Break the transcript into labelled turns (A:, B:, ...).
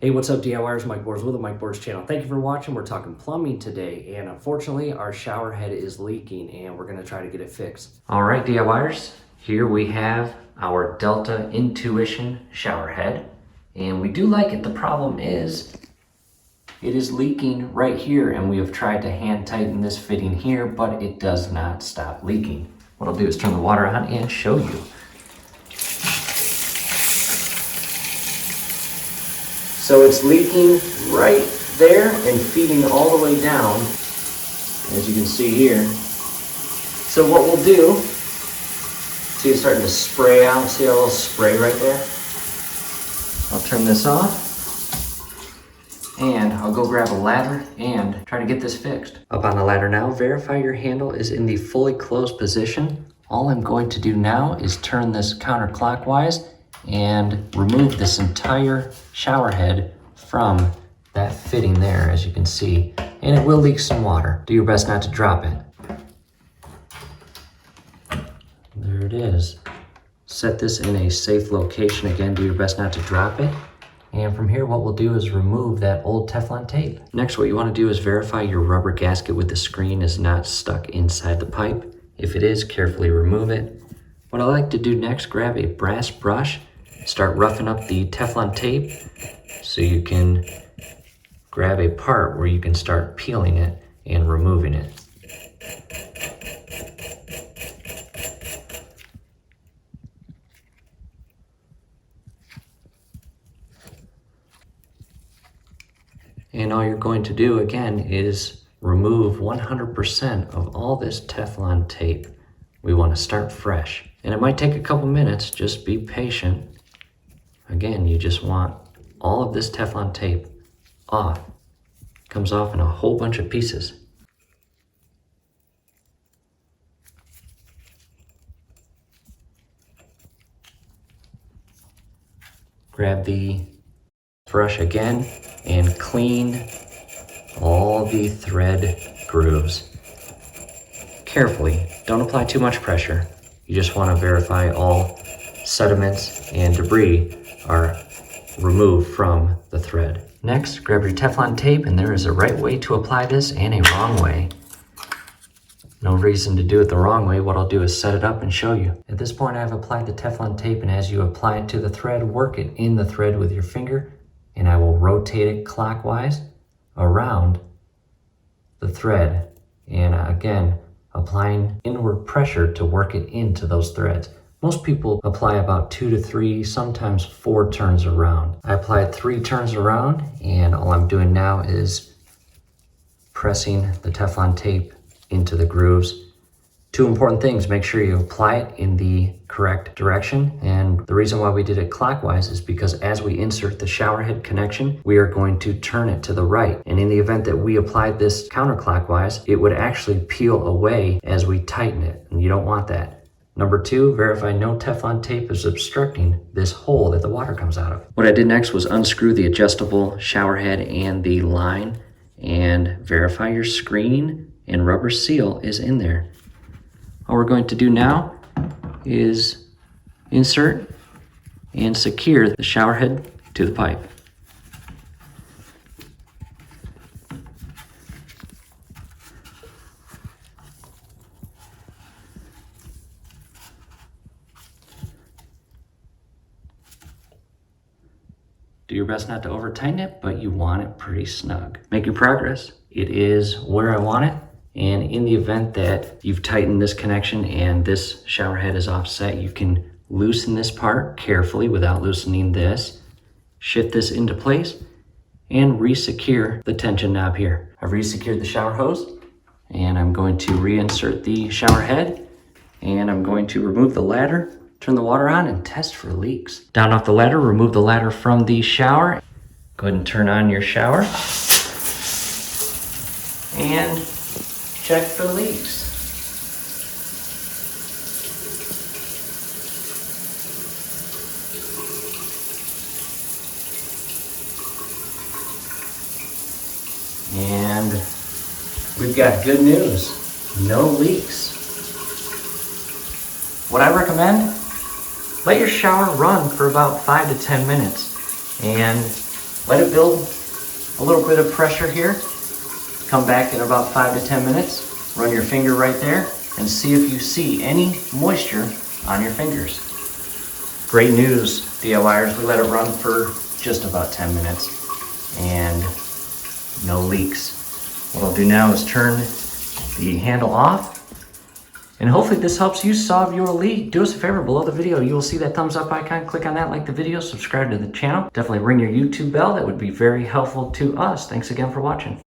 A: Hey, what's up, DIYers? Mike Boards with the Mike Boards channel. Thank you for watching. We're talking plumbing today, and unfortunately, our shower head is leaking, and we're going to try to get it fixed. All right, DIYers, here we have our Delta Intuition shower head, and we do like it. The problem is, it is leaking right here, and we have tried to hand tighten this fitting here, but it does not stop leaking. What I'll do is turn the water on and show you. So it's leaking right there and feeding all the way down, as you can see here. So what we'll do, see it's starting to spray out, see a little spray right there? I'll turn this off, and I'll go grab a ladder and try to get this fixed. Up on the ladder now, verify your handle is in the fully closed position. All I'm going to do now is turn this counterclockwise and remove this entire shower head from that fitting there, as you can see. And it will leak some water. Do your best not to drop it. There it is. Set this in a safe location. Again, do your best not to drop it. And from here, what we'll do is remove that old Teflon tape. Next, what you want to do is verify your rubber gasket with the screen is not stuck inside the pipe. If it is, carefully remove it. What I like to do next, grab a brass brush, start roughing up the Teflon tape so you can grab a part where you can start peeling it and removing it. And all you're going to do again is remove 100% of all this Teflon tape. We want to start fresh. And it might take a couple minutes, just be patient. Again, you just want all of this Teflon tape off. It comes off in a whole bunch of pieces. Grab the brush again and clean all the thread grooves. Carefully, don't apply too much pressure. You just want to verify all sediments and debris are removed from the thread. Next, grab your Teflon tape, and there is a right way to apply this and a wrong way. No reason to do it the wrong way. What I'll do is set it up and show you. At this point, I've applied the Teflon tape, and as you apply it to the thread, work it in the thread with your finger, and I will rotate it clockwise around the thread. And again, applying inward pressure to work it into those threads. Most people apply about 2 to 3, sometimes 4 turns around. I applied 3 turns around, and all I'm doing now is pressing the Teflon tape into the grooves. 2 important things: make sure you apply it in the correct direction. And the reason why we did it clockwise is because as we insert the shower head connection, we are going to turn it to the right. And in the event that we applied this counterclockwise, it would actually peel away as we tighten it, and you don't want that. Number 2, verify no Teflon tape is obstructing this hole that the water comes out of. What I did next was unscrew the adjustable shower head and the line, and verify your screen and rubber seal is in there. All we're going to do now is insert and secure the shower head to the pipe. Do your best not to over tighten it, but you want it pretty snug. Making progress. It is where I want it. And in the event that you've tightened this connection and this shower head is offset, you can loosen this part carefully without loosening this. Shift this into place and re-secure the tension knob here. I've re-secured the shower hose, and I'm going to reinsert the shower head, and I'm going to remove the ladder, turn the water on, and test for leaks. Down off the ladder, remove the ladder from the shower. Go ahead and turn on your shower and check for leaks. And we've got good news. No leaks. What I recommend, let your shower run for about 5 to 10 minutes. And Let it build a little bit of pressure here. Come back in about 5 to 10 minutes, run your finger right there, and see if you see any moisture on your fingers. Great news, DIYers, we let it run for just about 10 minutes and no leaks. What I'll do now is turn the handle off, and hopefully this helps you solve your leak. Do us a favor, below the video you will see that thumbs up icon. Click on that, like the video, subscribe to the channel. Definitely ring your YouTube bell. That would be very helpful to us. Thanks again for watching.